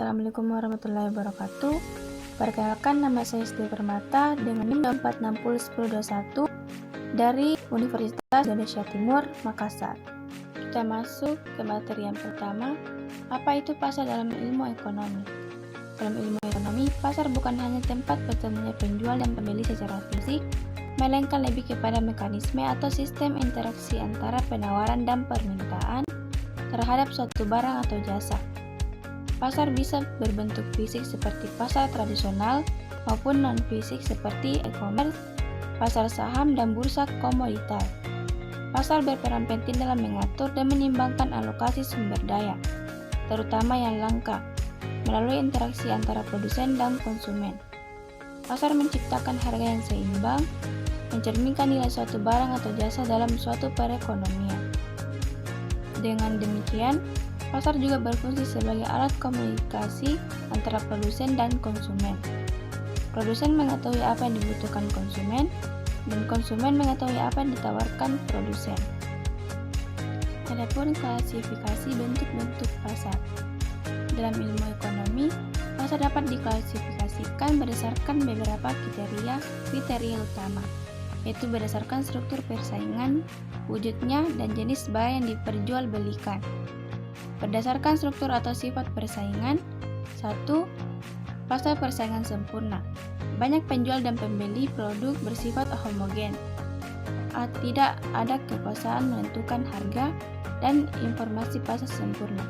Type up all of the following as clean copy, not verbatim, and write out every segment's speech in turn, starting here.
Assalamualaikum warahmatullahi wabarakatuh. Perkenalkan, nama saya Siti Permata dengan NIM 4601021 dari Universitas Indonesia Timur, Makassar. Kita masuk ke materi yang pertama, apa itu pasar dalam ilmu ekonomi? Dalam ilmu ekonomi, pasar bukan hanya tempat bertemunya penjual dan pembeli secara fisik, melainkan lebih kepada mekanisme atau sistem interaksi antara penawaran dan permintaan terhadap suatu barang atau jasa. Pasar bisa berbentuk fisik seperti pasar tradisional maupun non-fisik seperti e-commerce, pasar saham, dan bursa komoditas. Pasar berperan penting dalam mengatur dan menimbangkan alokasi sumber daya, terutama yang langka, melalui interaksi antara produsen dan konsumen. Pasar menciptakan harga yang seimbang, mencerminkan nilai suatu barang atau jasa dalam suatu perekonomian. Dengan demikian, pasar juga berfungsi sebagai alat komunikasi antara produsen dan konsumen. Produsen mengetahui apa yang dibutuhkan konsumen, dan konsumen mengetahui apa yang ditawarkan produsen. Adapun klasifikasi bentuk-bentuk pasar. Dalam ilmu ekonomi, pasar dapat diklasifikasikan berdasarkan beberapa kriteria utama, yaitu berdasarkan struktur persaingan, wujudnya, dan jenis barang yang diperjualbelikan. Berdasarkan struktur atau sifat persaingan, 1. Pasar persaingan sempurna. Banyak penjual dan pembeli produk bersifat homogen. Tidak ada kekuasaan menentukan harga dan informasi pasar sempurna.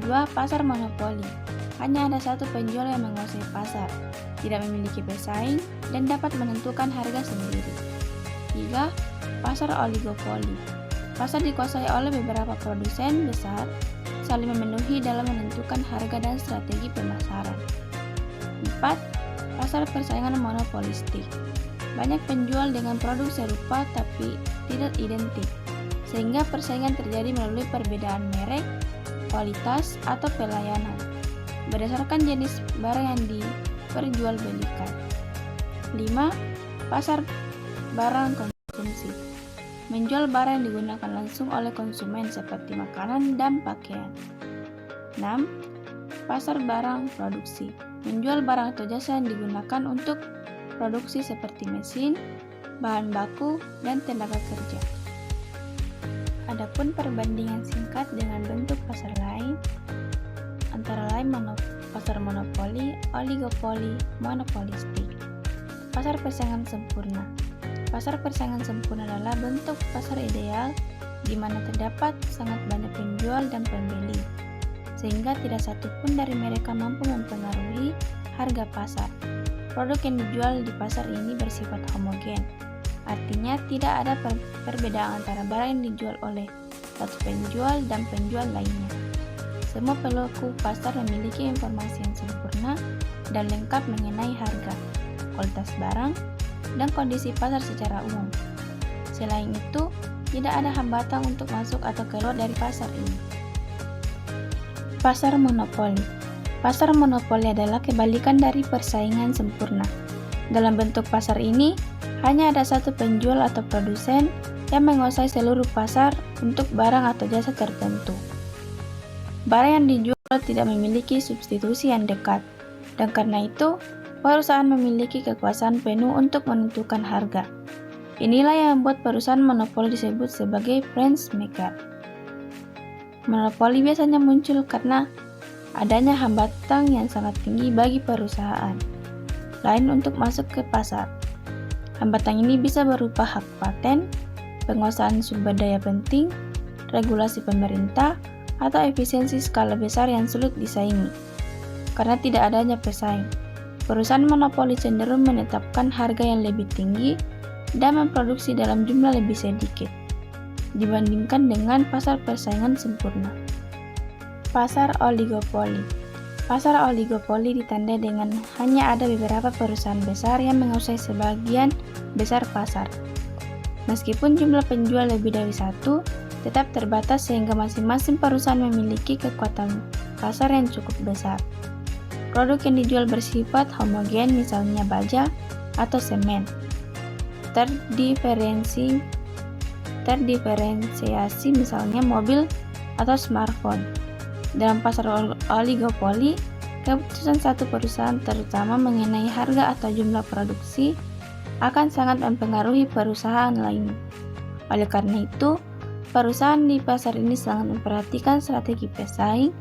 2. Pasar monopoli. Hanya ada satu penjual yang menguasai pasar, tidak memiliki pesaing, dan dapat menentukan harga sendiri. 3. Pasar oligopoli. Pasar dikuasai oleh beberapa produsen besar, saling memenuhi dalam menentukan harga dan strategi pemasaran. 4. Pasar persaingan monopolistik. Banyak penjual dengan produk serupa tapi tidak identik, sehingga persaingan terjadi melalui perbedaan merek, kualitas, atau pelayanan, berdasarkan jenis barang yang diperjualbelikan. 5. Pasar barang konsumsi. Menjual barang yang digunakan langsung oleh konsumen seperti makanan dan pakaian. 6. Pasar barang produksi. Menjual barang atau jasa yang digunakan untuk produksi seperti mesin, bahan baku, dan tenaga kerja. Adapun perbandingan singkat dengan bentuk pasar lain, antara lain pasar monopoli, oligopoli, monopolistik. Pasar persaingan sempurna. Pasar persaingan sempurna adalah bentuk pasar ideal di mana terdapat sangat banyak penjual dan pembeli, sehingga tidak satu pun dari mereka mampu mempengaruhi harga pasar. Produk yang dijual di pasar ini bersifat homogen, artinya tidak ada perbedaan antara barang yang dijual oleh satu penjual dan penjual lainnya. Semua pelaku pasar memiliki informasi yang sempurna dan lengkap mengenai harga, kualitas barang, dan kondisi pasar secara umum. Selain itu, tidak ada hambatan untuk masuk atau keluar dari pasar ini. Pasar monopoli. Pasar monopoli adalah kebalikan dari persaingan sempurna. Dalam bentuk pasar ini, hanya ada satu penjual atau produsen yang menguasai seluruh pasar untuk barang atau jasa tertentu. Barang yang dijual tidak memiliki substitusi yang dekat, dan karena itu, perusahaan memiliki kekuasaan penuh untuk menentukan harga. Inilah yang membuat perusahaan monopoli disebut sebagai price maker. Monopoli biasanya muncul karena adanya hambatan yang sangat tinggi bagi perusahaan lain untuk masuk ke pasar. Hambatan ini bisa berupa hak paten, penguasaan sumber daya penting, regulasi pemerintah, atau efisiensi skala besar yang sulit disaingi. Karena tidak adanya pesaing, perusahaan monopoli cenderung menetapkan harga yang lebih tinggi dan memproduksi dalam jumlah lebih sedikit dibandingkan dengan pasar persaingan sempurna. Pasar oligopoli. Pasar oligopoli ditandai dengan hanya ada beberapa perusahaan besar yang menguasai sebagian besar pasar. Meskipun jumlah penjual lebih dari satu, tetap terbatas sehingga masing-masing perusahaan memiliki kekuatan pasar yang cukup besar. Produk yang dijual bersifat homogen, misalnya baja atau semen. Terdiferensiasi misalnya mobil atau smartphone. Dalam pasar oligopoli, keputusan satu perusahaan terutama mengenai harga atau jumlah produksi akan sangat mempengaruhi perusahaan lainnya. Oleh karena itu, perusahaan di pasar ini sangat memperhatikan strategi pesaing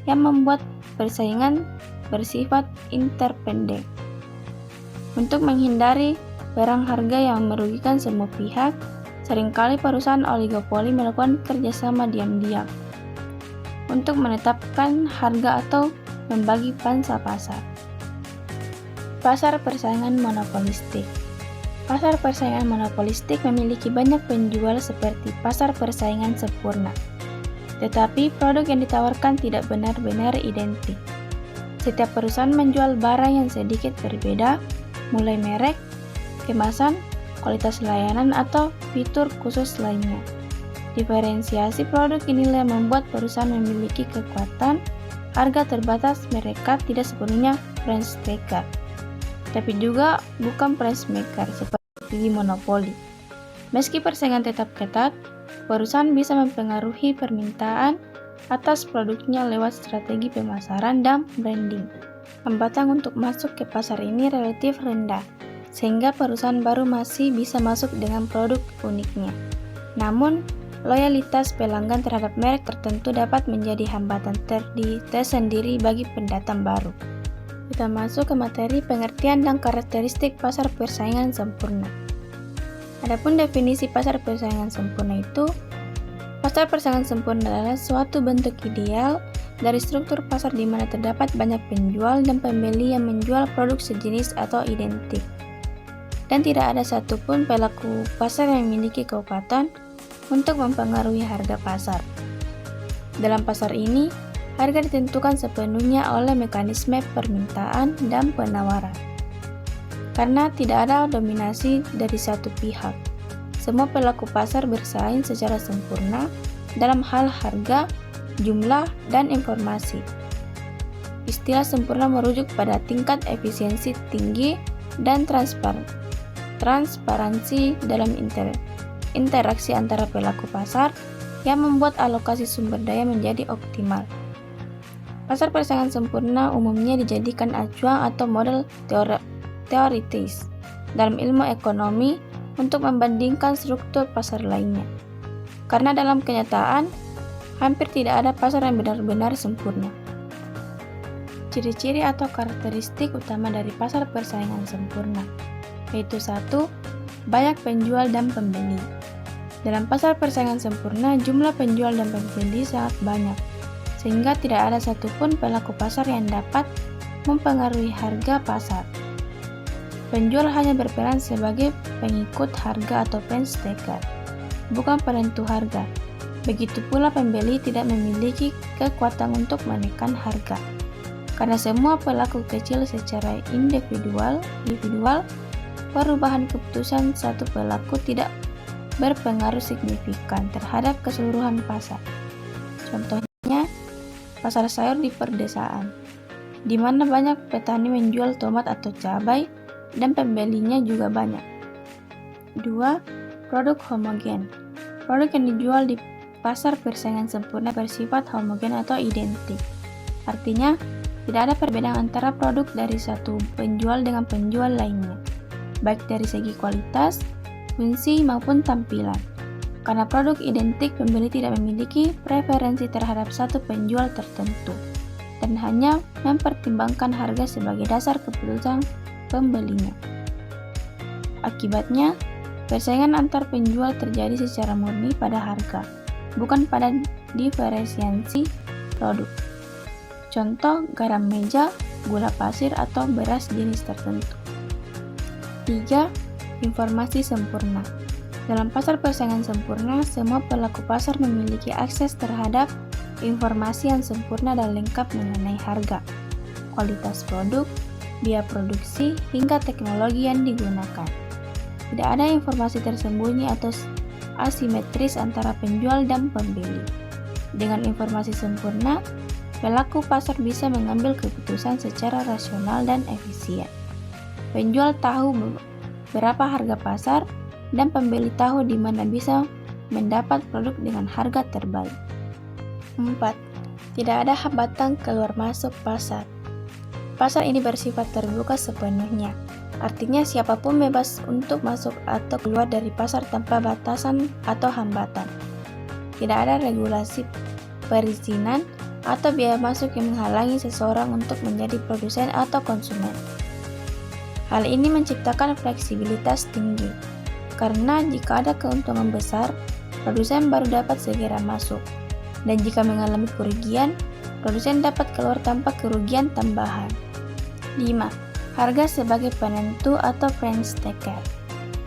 yang membuat persaingan bersifat interdependen. Untuk menghindari perang harga yang merugikan semua pihak, seringkali perusahaan oligopoli melakukan kerjasama diam-diam untuk menetapkan harga atau membagi pangsa pasar. Pasar persaingan monopolistik. Pasar persaingan monopolistik memiliki banyak penjual seperti pasar persaingan sempurna. Tetapi produk yang ditawarkan tidak benar-benar identik. Setiap perusahaan menjual barang yang sedikit berbeda, mulai merek, kemasan, kualitas layanan, atau fitur khusus lainnya. Diferensiasi produk inilah yang membuat perusahaan memiliki kekuatan. Harga terbatas mereka tidak sepenuhnya price taker, tapi juga bukan price maker seperti di monopoli. Meski persaingan tetap ketat, perusahaan bisa mempengaruhi permintaan atas produknya lewat strategi pemasaran dan branding. Hambatan untuk masuk ke pasar ini relatif rendah, sehingga perusahaan baru masih bisa masuk dengan produk uniknya. Namun, loyalitas pelanggan terhadap merek tertentu dapat menjadi hambatan tersendiri bagi pendatang baru. Kita masuk ke materi pengertian dan karakteristik pasar persaingan sempurna. Adapun definisi pasar persaingan sempurna itu, pasar persaingan sempurna adalah suatu bentuk ideal dari struktur pasar di mana terdapat banyak penjual dan pembeli yang menjual produk sejenis atau identik. Dan tidak ada satupun pelaku pasar yang memiliki kekuatan untuk mempengaruhi harga pasar. Dalam pasar ini, harga ditentukan sepenuhnya oleh mekanisme permintaan dan penawaran. Karena tidak ada dominasi dari satu pihak, semua pelaku pasar bersaing secara sempurna dalam hal harga, jumlah, dan informasi. Istilah sempurna merujuk pada tingkat efisiensi tinggi dan transparansi dalam interaksi antara pelaku pasar yang membuat alokasi sumber daya menjadi optimal. Pasar persaingan sempurna umumnya dijadikan acuan atau model teoritis dalam ilmu ekonomi untuk membandingkan struktur pasar lainnya. Karena dalam kenyataan, hampir tidak ada pasar yang benar-benar sempurna. Ciri-ciri atau karakteristik utama dari pasar persaingan sempurna, yaitu 1. Banyak penjual dan pembeli. Dalam pasar persaingan sempurna, jumlah penjual dan pembeli sangat banyak, sehingga tidak ada satupun pelaku pasar yang dapat mempengaruhi harga pasar. Penjual hanya berperan sebagai pengikut harga atau price taker, bukan penentu harga. Begitu pula pembeli tidak memiliki kekuatan untuk menekan harga, karena semua pelaku kecil secara individual, perubahan keputusan satu pelaku tidak berpengaruh signifikan terhadap keseluruhan pasar. Contohnya, pasar sayur di perdesaan, di mana banyak petani menjual tomat atau cabai dan pembelinya juga banyak. 2. Produk homogen. Produk yang dijual di pasar persaingan sempurna bersifat homogen atau identik. Artinya, tidak ada perbedaan antara produk dari satu penjual dengan penjual lainnya, baik dari segi kualitas, fungsi, maupun tampilan. Karena produk identik, pembeli tidak memiliki preferensi terhadap satu penjual tertentu dan hanya mempertimbangkan harga sebagai dasar keputusan pembelinya. Akibatnya, persaingan antar penjual terjadi secara murni pada harga, bukan pada diferensiasi produk. Contoh, garam meja, gula pasir, atau beras jenis tertentu. 3. Informasi sempurna. Dalam pasar persaingan sempurna, semua pelaku pasar memiliki akses terhadap informasi yang sempurna dan lengkap mengenai harga, kualitas produk, biaya produksi, hingga teknologi yang digunakan. Tidak ada informasi tersembunyi atau asimetris antara penjual dan pembeli. Dengan informasi sempurna, pelaku pasar bisa mengambil keputusan secara rasional dan efisien. Penjual tahu berapa harga pasar, dan pembeli tahu di mana bisa mendapat produk dengan harga terbaik. 4. Tidak ada hambatan keluar masuk pasar. Pasar ini bersifat terbuka sepenuhnya. Artinya siapapun bebas untuk masuk atau keluar dari pasar tanpa batasan atau hambatan. Tidak ada regulasi perizinan atau biaya masuk yang menghalangi seseorang untuk menjadi produsen atau konsumen. Hal ini menciptakan fleksibilitas tinggi, karena jika ada keuntungan besar, produsen baru dapat segera masuk. Dan jika mengalami kerugian, produsen dapat keluar tanpa kerugian tambahan. 5. Harga sebagai penentu atau price taker.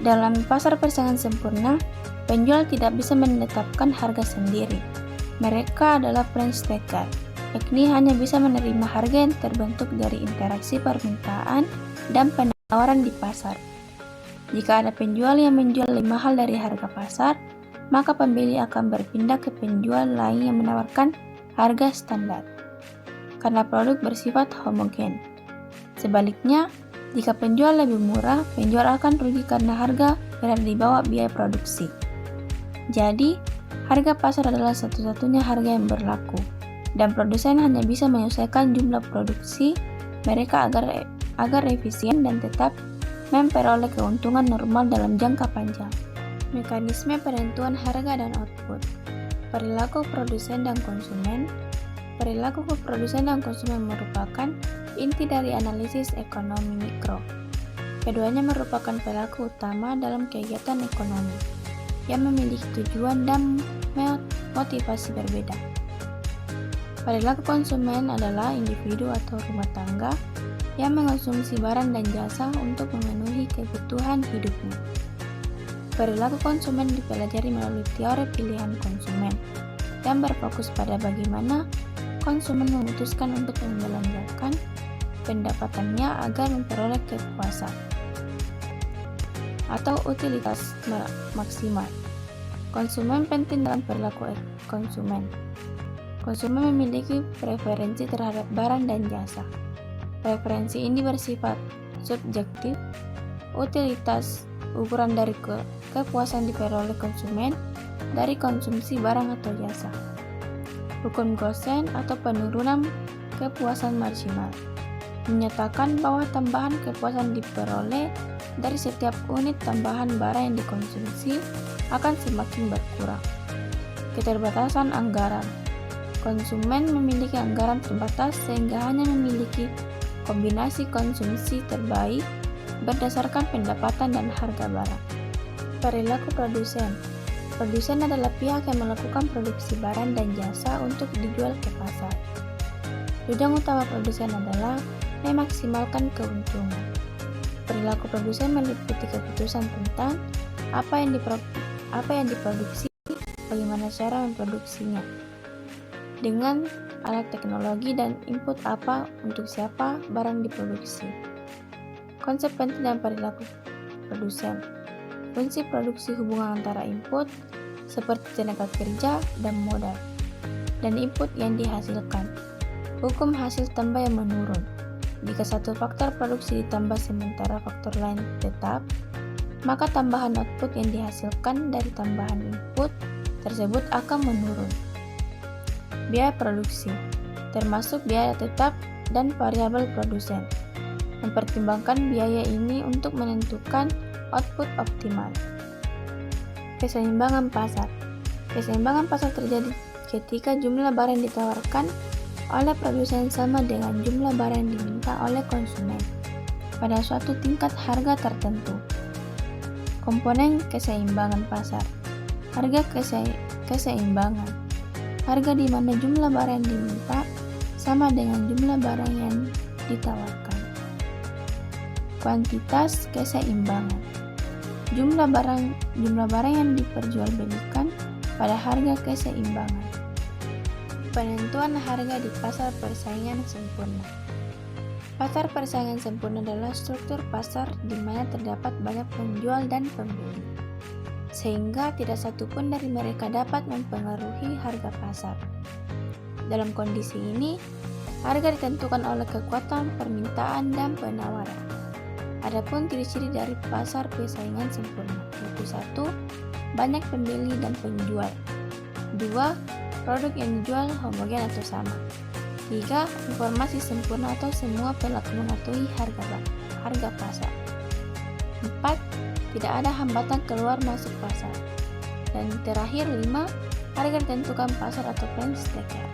Dalam pasar persaingan sempurna, penjual tidak bisa menetapkan harga sendiri. Mereka adalah price taker, yakni hanya bisa menerima harga yang terbentuk dari interaksi permintaan dan penawaran di pasar. Jika ada penjual yang menjual lebih mahal dari harga pasar, maka pembeli akan berpindah ke penjual lain yang menawarkan harga standar, karena produk bersifat homogen. Sebaliknya, jika penjual lebih murah, penjual akan rugi karena harga berada di bawah biaya produksi. Jadi, harga pasar adalah satu-satunya harga yang berlaku, dan produsen hanya bisa menyesuaikan jumlah produksi mereka agar efisien dan tetap memperoleh keuntungan normal dalam jangka panjang. Mekanisme penentuan harga dan output. Perilaku produsen dan konsumen. Perilaku produsen dan konsumen merupakan inti dari analisis ekonomi mikro. Keduanya merupakan perilaku utama dalam kegiatan ekonomi yang memiliki tujuan dan motivasi berbeda. Perilaku konsumen adalah individu atau rumah tangga yang mengonsumsi barang dan jasa untuk memenuhi kebutuhan hidupnya. Perilaku konsumen dipelajari melalui teori pilihan konsumen yang berfokus pada bagaimana konsumen memutuskan untuk membelanjakan pendapatannya agar memperoleh kepuasan atau utilitas maksimal. Konsumen penting dalam perilaku konsumen. Konsumen memiliki preferensi terhadap barang dan jasa. Preferensi ini bersifat subjektif. Utilitas ukuran dari kepuasan diperoleh konsumen dari konsumsi barang atau jasa. Hukum Gaussian atau penurunan kepuasan marginal menyatakan bahwa tambahan kepuasan diperoleh dari setiap unit tambahan barang yang dikonsumsi akan semakin berkurang. Keterbatasan anggaran. Konsumen memiliki anggaran terbatas sehingga hanya memiliki kombinasi konsumsi terbaik berdasarkan pendapatan dan harga barang. Perilaku produsen. Produsen adalah pihak yang melakukan produksi barang dan jasa untuk dijual ke pasar. Tujuan utama produsen adalah memaksimalkan keuntungan. Perilaku produsen meliputi keputusan tentang apa yang diproduksi, bagaimana cara memproduksinya, dengan alat teknologi dan input apa untuk siapa barang diproduksi. Konsep penting dalam perilaku produsen. Fungsi produksi hubungan antara input seperti tenaga kerja dan modal, dan input yang dihasilkan. Hukum hasil tambah yang menurun. Jika satu faktor produksi ditambah sementara faktor lain tetap, maka tambahan output yang dihasilkan dari tambahan input tersebut akan menurun. Biaya produksi, termasuk biaya tetap dan variabel produsen. Mempertimbangkan biaya ini untuk menentukan output optimal. Keseimbangan pasar. Keseimbangan pasar terjadi ketika jumlah barang yang ditawarkan oleh produsen sama dengan jumlah barang yang diminta oleh konsumen pada suatu tingkat harga tertentu. Komponen keseimbangan pasar. Harga keseimbangan. Harga di mana jumlah barang yang diminta sama dengan jumlah barang yang ditawarkan. Kuantitas keseimbangan. Jumlah barang yang diperjualbelikan pada harga keseimbangan. Penentuan harga di pasar persaingan sempurna. Pasar persaingan sempurna adalah struktur pasar di mana terdapat banyak penjual dan pembeli, sehingga tidak satupun dari mereka dapat mempengaruhi harga pasar. Dalam kondisi ini, harga ditentukan oleh kekuatan permintaan dan penawaran. Adapun ciri-ciri dari pasar persaingan sempurna yaitu 1. Banyak pembeli dan penjual. 2. Produk yang dijual homogen atau sama. 3. Informasi sempurna atau semua pelaku mematuhi harga pasar. 4. Tidak ada hambatan keluar masuk pasar. Dan terakhir 5. Harga ditentukan pasar atau price taker.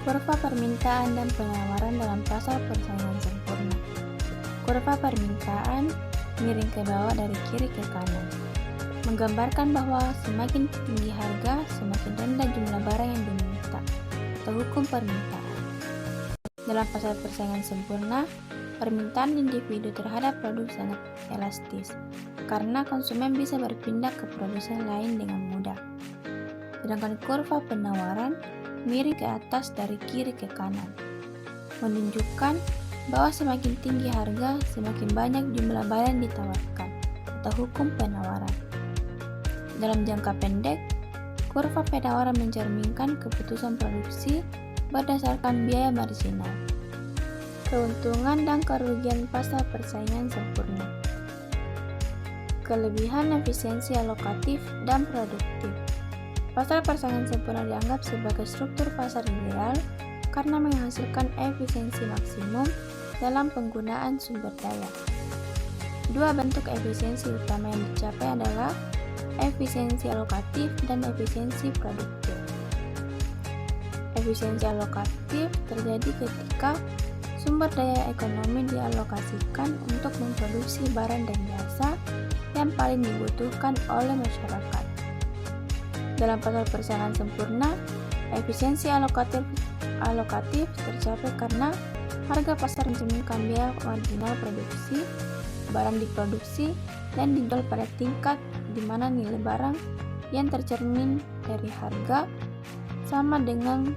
Kurva permintaan dan penawaran dalam pasar persaingan sempurna. Kurva permintaan miring ke bawah dari kiri ke kanan, menggambarkan bahwa semakin tinggi harga, semakin rendah jumlah barang yang diminta, atau hukum permintaan. Dalam pasar persaingan sempurna, permintaan individu terhadap produk sangat elastis, karena konsumen bisa berpindah ke produsen lain dengan mudah. Sedangkan kurva penawaran miring ke atas dari kiri ke kanan, menunjukkan bahwa semakin tinggi harga, semakin banyak jumlah barang yang ditawarkan, atau hukum penawaran. Dalam jangka pendek, kurva penawaran mencerminkan keputusan produksi berdasarkan biaya marginal, keuntungan dan kerugian pasar persaingan sempurna, kelebihan efisiensi alokatif dan produktif. Pasar persaingan sempurna dianggap sebagai struktur pasar ideal karena menghasilkan efisiensi maksimum dalam penggunaan sumber daya. Dua bentuk efisiensi utama yang dicapai adalah efisiensi alokatif dan efisiensi produktif. Efisiensi alokatif terjadi ketika sumber daya ekonomi dialokasikan untuk memproduksi barang dan jasa yang paling dibutuhkan oleh masyarakat. Dalam pasar persaingan sempurna, efisiensi alokatif tercapai karena harga pasar mencerminkan biaya marginal produksi, barang diproduksi dan dijual pada tingkat di mana nilai barang yang tercermin dari harga sama dengan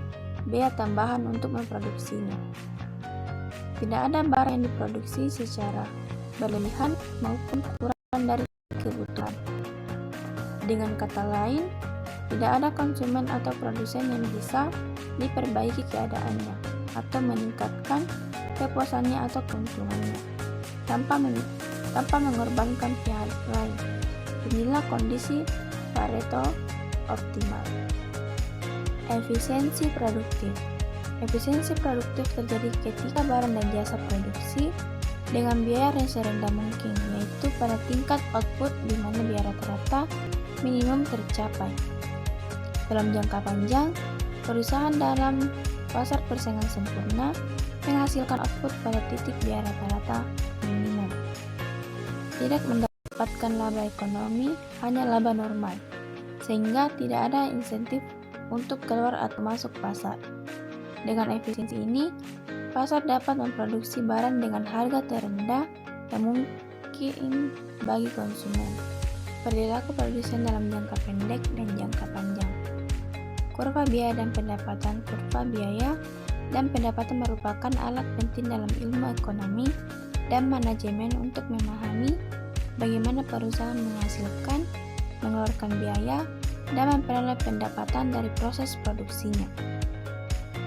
biaya tambahan untuk memproduksinya. Tidak ada barang yang diproduksi secara berlebihan maupun kurang dari kebutuhan. Dengan kata lain, tidak ada konsumen atau produsen yang bisa diperbaiki keadaannya atau meningkatkan kepuasannya atau keuntungannya tanpa mengorbankan pihak lain. Inilah kondisi Pareto optimal. Efisiensi produktif. Efisiensi produktif terjadi ketika barang dan jasa produksi dengan biaya yang serendah mungkin, yaitu pada tingkat output di mana biaya rata-rata minimum tercapai. Dalam jangka panjang, perusahaan dalam pasar persaingan sempurna menghasilkan output pada titik biaya rata-rata minimum. Tidak mendapatkan laba ekonomi, hanya laba normal, sehingga tidak ada insentif untuk keluar atau masuk pasar. Dengan efisiensi ini, pasar dapat memproduksi barang dengan harga terendah yang mungkin bagi konsumen. Perilaku produsen dalam jangka pendek dan jangka panjang. Kurva biaya dan pendapatan. Kurva biaya dan pendapatan merupakan alat penting dalam ilmu ekonomi dan manajemen untuk memahami bagaimana perusahaan menghasilkan, mengeluarkan biaya, dan memperoleh pendapatan dari proses produksinya.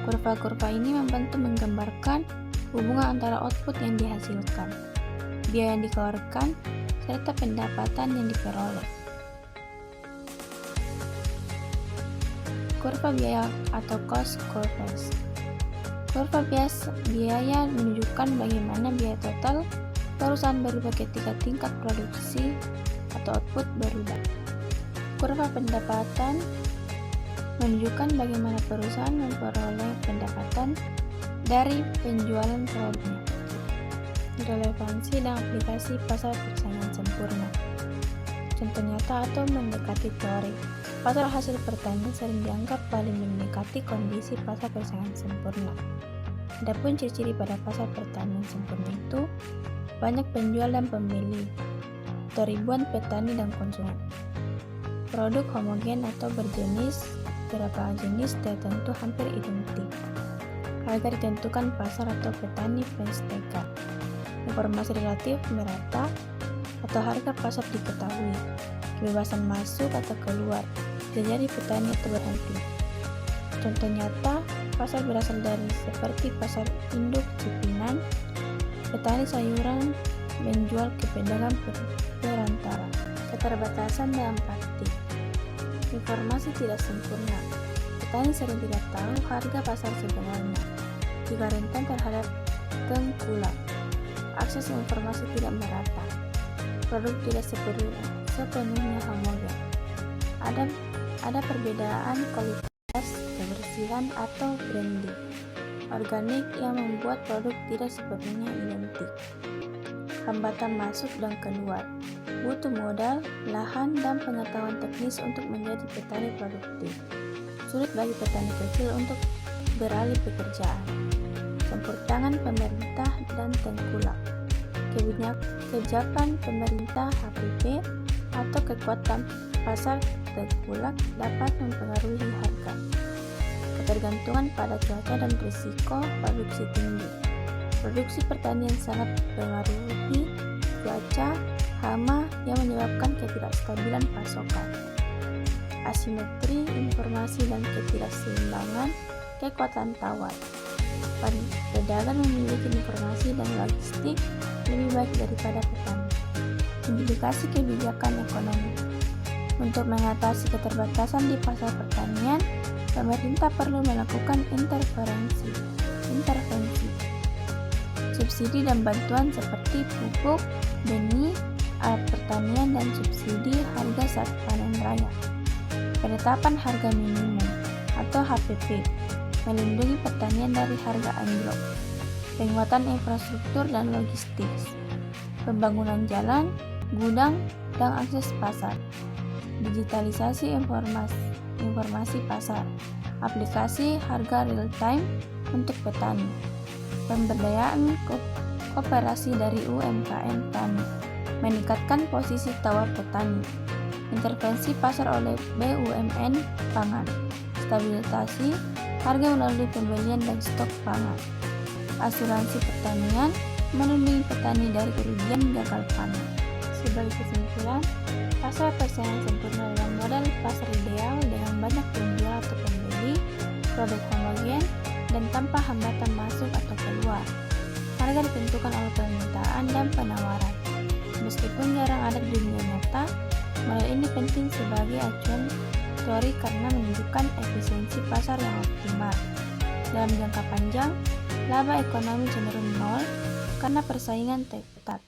Kurva-kurva ini membantu menggambarkan hubungan antara output yang dihasilkan, biaya yang dikeluarkan, serta pendapatan yang diperoleh. Kurva biaya atau cost curves. Kurva biaya menunjukkan bagaimana biaya total perusahaan berubah ketika tingkat produksi atau output berubah. Kurva pendapatan menunjukkan bagaimana perusahaan memperoleh pendapatan dari penjualan produknya. Relevansi dan aplikasi pasar persaingan sempurna. Contoh nyata atau mendekati teori. Pasar hasil pertanian sering dianggap paling mendekati kondisi pasar persaingan sempurna. Adapun ciri-ciri pada pasar pertanian sempurna itu banyak penjual dan pembeli, atau ribuan petani dan konsumen. Produk homogen atau berjenis, beberapa jenis tertentu hampir identik. Harga ditentukan pasar atau petani price taker. Informasi relatif merata atau harga pasar diketahui. Kebebasan masuk atau keluar, bisa jadi petani atau berhenti. Contoh nyata, pasar berasal dari seperti pasar induk Cipinang, petani sayuran menjual ke pedagang perantara. Keterbatasan dalam praktik. Informasi tidak sempurna. petani sering tidak tahu harga pasar sebenarnya jika rentan terhadap tengkulak. Akses informasi tidak merata. Produk tidak sepenuhnya homogen. Ada perbedaan kualitas, kebersihan, atau branding organik yang membuat produk tidak sepenuhnya identik. Hambatan masuk dan keluar. Butuh modal, lahan, dan pengetahuan teknis untuk menjadi petani produktif. Sulit bagi petani kecil untuk beralih pekerjaan. Campur tangan pemerintah dan tengkulak. Kebijakan pemerintah HPP atau kekuatan pasar tengkulak dapat mempengaruhi harga. Ketergantungan pada cuaca dan risiko produksi tinggi. Produksi pertanian sangat mempengaruhi cuaca, hama yang menyebabkan ketidakstabilan pasokan. Asimetri informasi dan ketidakseimbangan kekuatan tawar. Pedagang memiliki informasi dan logistik lebih baik daripada petani. Implikasi kebijakan ekonomi. Untuk mengatasi keterbatasan di pasar pertanian, pemerintah perlu melakukan intervensi. Subsidi dan bantuan seperti pupuk, benih, alat pertanian, dan subsidi harga saat panen raya. Penetapan harga minimum atau HPP melindungi pertanian dari harga anjlok. Penguatan infrastruktur dan logistik. Pembangunan jalan, gudang, dan akses pasar. Digitalisasi informasi pasar. Aplikasi harga real time untuk petani. Pemberdayaan kooperasi dari UMKM tani, meningkatkan posisi tawar petani, intervensi pasar oleh BUMN pangan, stabilisasi harga melalui pembelian dan stok pangan, asuransi pertanian, melindungi petani dari kerugian gagal panen. Sebagai kesimpulan, pasar persaingan sempurna dalam modal pasar ideal dengan banyak penjual atau pembeli, produk homogen, dan tanpa hambatan masuk atau keluar. Harga ditentukan oleh permintaan dan penawaran. Meskipun jarang ada di dunia nyata, model ini penting sebagai acuan teori karena menunjukkan efisiensi pasar yang optimal. Dalam jangka panjang, laba ekonomi cenderung nol karena persaingan ketat.